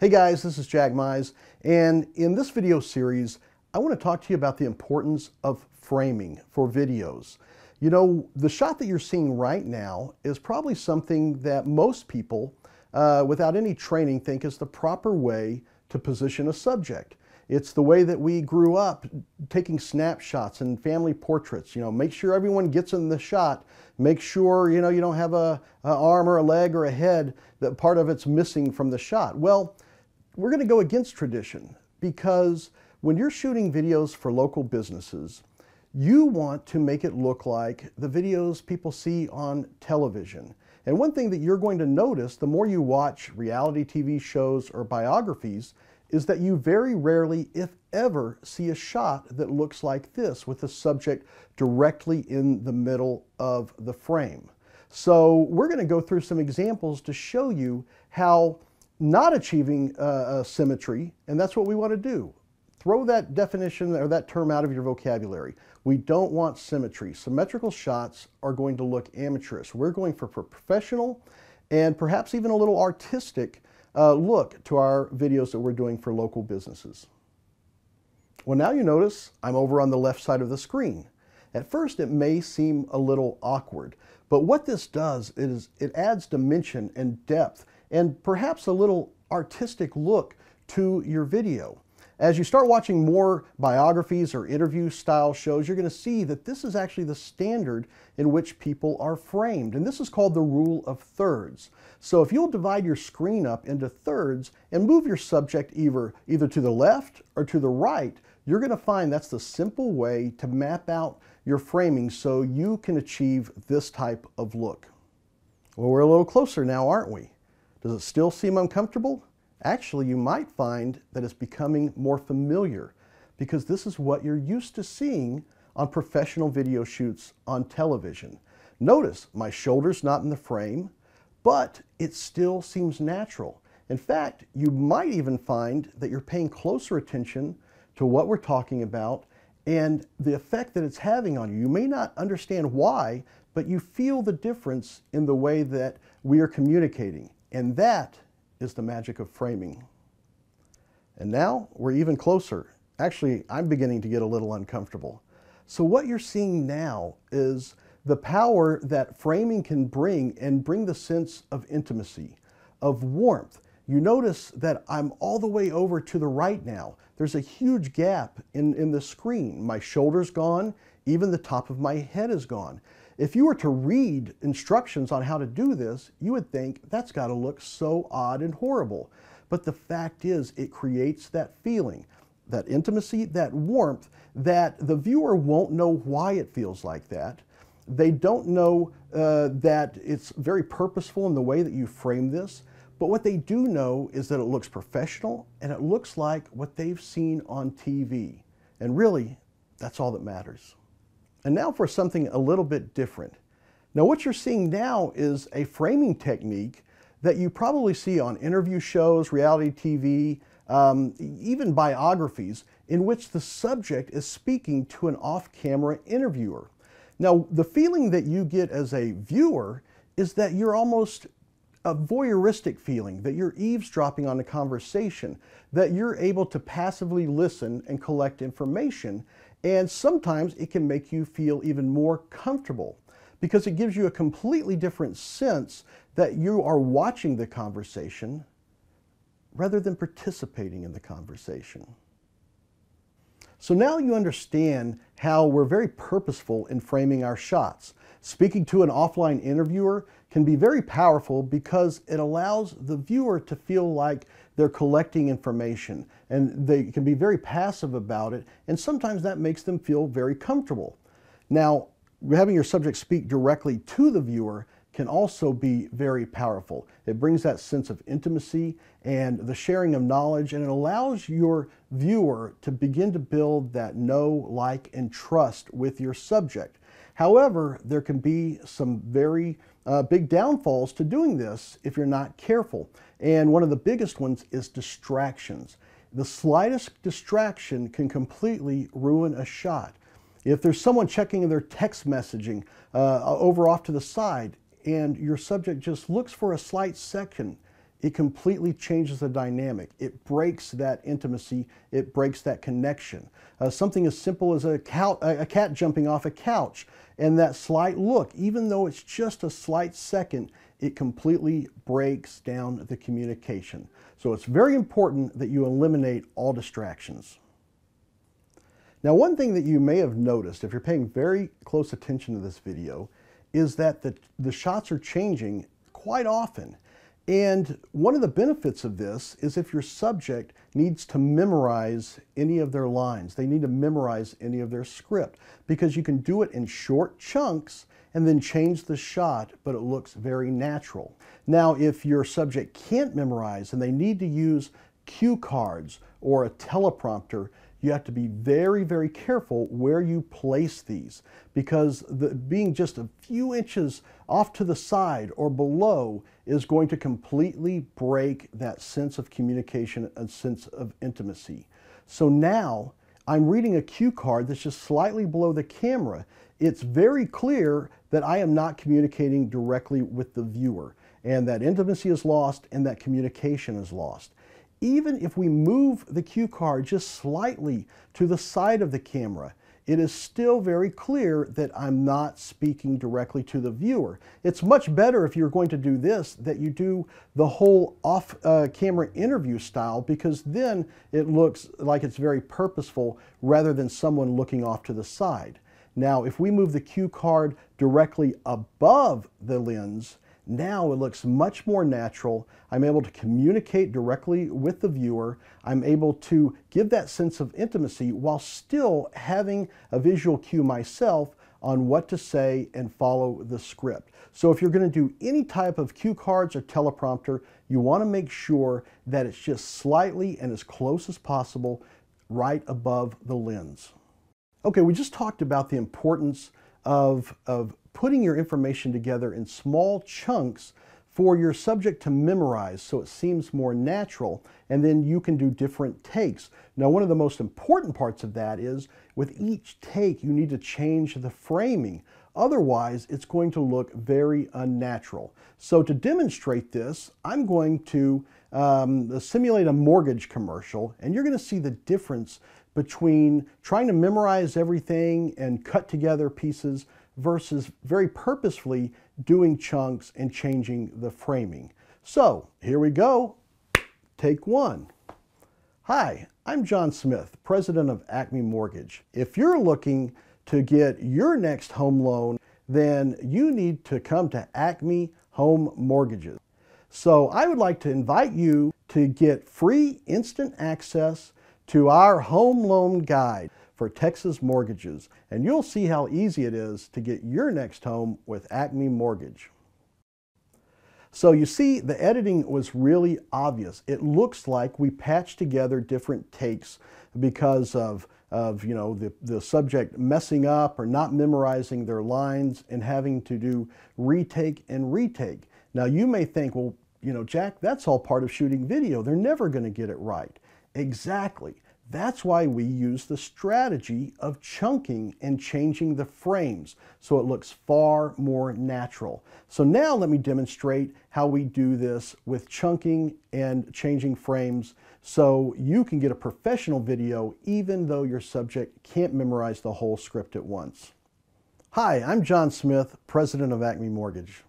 Hey guys, this is Mize, and in this video series, I want to talk to you about the importance of framing for videos. You know, the shot that you're seeing right now is probably something that most people, without any training, think is the proper way to position a subject. It's the way that we grew up taking snapshots and family portraits. You know, make sure everyone gets in the shot. Make sure, you don't have an arm or a leg or a head that part of it's missing from the shot. Well, we're going to go against tradition because when you're shooting videos for local businesses, you want to make it look like the videos people see on television. And one thing that you're going to notice the more you watch reality TV shows or biographies is that you very rarely, if ever, see a shot that looks like this with the subject directly in the middle of the frame. So we're going to go through some examples to show you how not achieving symmetry, and that's what we want to do. Throw that definition or that term out of your vocabulary. We don't want symmetry. Symmetrical shots are going to look amateurish. We're going for professional and perhaps even a little artistic look to our videos that we're doing for local businesses. Well, now you notice I'm over on the left side of the screen. At first it may seem a little awkward, but what this does is it adds dimension and depth and perhaps a little artistic look to your video. As you start watching more biographies or interview style shows, you're going to see that this is actually the standard in which people are framed. And this is called the rule of thirds. So if you'll divide your screen up into thirds and move your subject either to the left or to the right, you're going to find that's the simple way to map out your framing so you can achieve this type of look. Well, we're a little closer now, aren't we? Does it still seem uncomfortable? Actually, you might find that it's becoming more familiar because this is what you're used to seeing on professional video shoots on television. Notice my shoulder's not in the frame, but it still seems natural. In fact, you might even find that you're paying closer attention to what we're talking about and the effect that it's having on you. You may not understand why, but you feel the difference in the way that we are communicating. And that is the magic of framing. And now we're even closer. Actually, I'm beginning to get a little uncomfortable. So what you're seeing now is the power that framing can bring and bring the sense of intimacy, of warmth. You notice that I'm all the way over to the right now. There's a huge gap in the screen. My shoulder's gone, even the top of my head is gone. If you were to read instructions on how to do this, you would think that's got to look so odd and horrible. But the fact is, it creates that feeling, that intimacy, that warmth, that the viewer won't know why it feels like that. They don't know that it's very purposeful in the way that you frame this. But what they do know is that it looks professional and it looks like what they've seen on TV. And really, that's all that matters. And now for something a little bit different. Now what you're seeing now is a framing technique that you probably see on interview shows, reality TV, even biographies, in which the subject is speaking to an off-camera interviewer. Now the feeling that you get as a viewer is that you're almost a voyeuristic feeling, that you're eavesdropping on a conversation, that you're able to passively listen and collect information. And sometimes it can make you feel even more comfortable because it gives you a completely different sense that you are watching the conversation rather than participating in the conversation. So now you understand how we're very purposeful in framing our shots. Speaking to an offline interviewer can be very powerful because it allows the viewer to feel like they're collecting information and they can be very passive about it, and sometimes that makes them feel very comfortable. Now, having your subject speak directly to the viewer can also be very powerful. It brings that sense of intimacy and the sharing of knowledge, and it allows your viewer to begin to build that know, like, and trust with your subject. However, there can be some very big downfalls to doing this if you're not careful. And one of the biggest ones is distractions. The slightest distraction can completely ruin a shot. If there's someone checking their text messaging over off to the side and your subject just looks for a slight second it completely changes the dynamic. It breaks that intimacy. It breaks that connection. Something as simple as a cat jumping off a couch, and that slight look, even though it's just a slight second, it completely breaks down the communication. So it's very important that you eliminate all distractions. Now, one thing that you may have noticed if you're paying very close attention to this video is that the shots are changing quite often. And one of the benefits of this is if your subject needs to memorize any of their lines, they need to memorize any of their script, because you can do it in short chunks and then change the shot, but it looks very natural. Now, if your subject can't memorize and they need to use cue cards or a teleprompter, you have to be very, very careful where you place these, because being just a few inches off to the side or below is going to completely break that sense of communication and sense of intimacy. So now I'm reading a cue card that's just slightly below the camera. It's very clear that I am not communicating directly with the viewer, and that intimacy is lost and that communication is lost. Even if we move the cue card just slightly to the side of the camera, it is still very clear that I'm not speaking directly to the viewer. It's much better if you're going to do this that you do the whole off-camera interview style, because then it looks like it's very purposeful rather than someone looking off to the side. Now, if we move the cue card directly above the lens, now it looks much more natural. I'm able to communicate directly with the viewer. I'm able to give that sense of intimacy while still having a visual cue myself on what to say and follow the script. So if you're going to do any type of cue cards or teleprompter, you want to make sure that it's just slightly and as close as possible right above the lens. Okay, we just talked about the importance of putting your information together in small chunks for your subject to memorize so it seems more natural, and then you can do different takes. Now, one of the most important parts of that is with each take you need to change the framing. Otherwise, it's going to look very unnatural. So to demonstrate this, I'm going to simulate a mortgage commercial, and you're going to see the difference between trying to memorize everything and cut together pieces versus very purposefully doing chunks and changing the framing. So here we go. Take one. Hi, I'm John Smith, president of Acme Mortgage. If you're looking to get your next home loan, then you need to come to Acme Home Mortgages. So I would like to invite you to get free instant access to our home loan guide for Texas mortgages, and you'll see how easy it is to get your next home with Acme Mortgage. So you see, the editing was really obvious. It looks like we patched together different takes because of the subject messing up or not memorizing their lines and having to do retake and retake. Now you may think, well, Jack, that's all part of shooting video. They're never going to get it right. Exactly. That's why we use the strategy of chunking and changing the frames so it looks far more natural. So now let me demonstrate how we do this with chunking and changing frames so you can get a professional video even though your subject can't memorize the whole script at once. Hi, I'm John Smith, president of Acme Mortgage.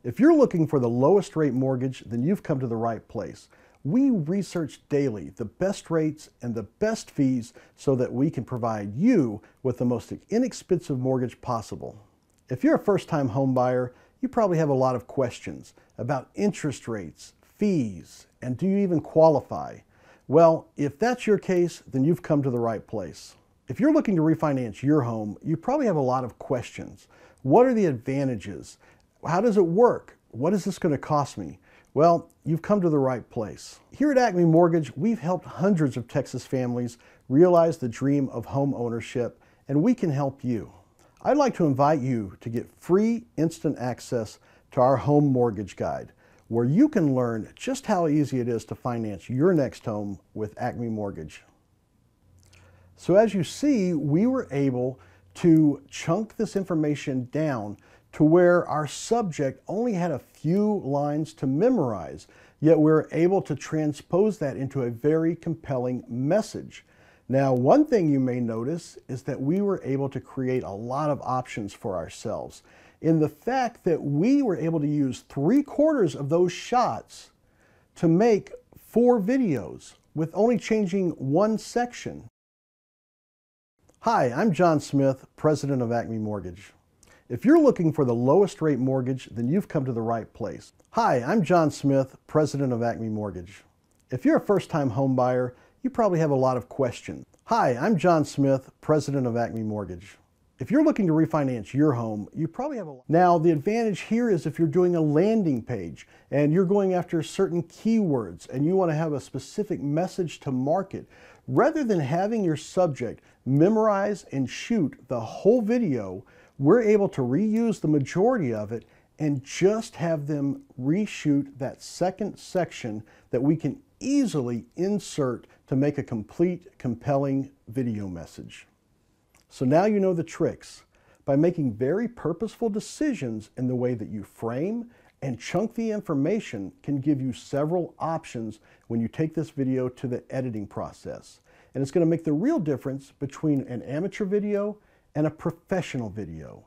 If you're looking for the lowest rate mortgage, then you've come to the right place. We research daily the best rates and the best fees so that we can provide you with the most inexpensive mortgage possible. If you're a first-time home buyer, you probably have a lot of questions about interest rates, fees, and do you even qualify? Well, if that's your case, then you've come to the right place. If you're looking to refinance your home, you probably have a lot of questions. What are the advantages? How does it work? What is this going to cost me? Well, you've come to the right place. Here at Acme Mortgage, we've helped hundreds of Texas families realize the dream of home ownership, and we can help you. I'd like to invite you to get free instant access to our home mortgage guide, where you can learn just how easy it is to finance your next home with Acme Mortgage. So as you see, we were able to chunk this information down to where our subject only had a few lines to memorize. yet we're able to transpose that into a very compelling message. Now, one thing you may notice is that we were able to create a lot of options for ourselves in the fact that we were able to use 3/4 of those shots to make 4 videos with only changing one section. Hi, I'm John Smith, president of Acme Mortgage. If you're looking for the lowest rate mortgage, then you've come to the right place. Hi, I'm John Smith, president of Acme Mortgage. If you're a first-time home buyer, you probably have a lot of questions. Hi, I'm John Smith, president of Acme Mortgage. If you're looking to refinance your home, you probably have a lot. Now, the advantage here is if you're doing a landing page and you're going after certain keywords and you want to have a specific message to market, rather than having your subject memorize and shoot the whole video, we're able to reuse the majority of it and just have them reshoot that second section that we can easily insert to make a complete, compelling video message. So now you know the tricks. By making very purposeful decisions in the way that you frame and chunk the information can give you several options when you take this video to the editing process. And it's going to make the real difference between an amateur video and a professional video.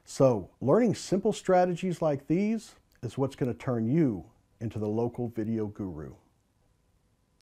So learning simple strategies like these is what's going to turn you into the local video guru.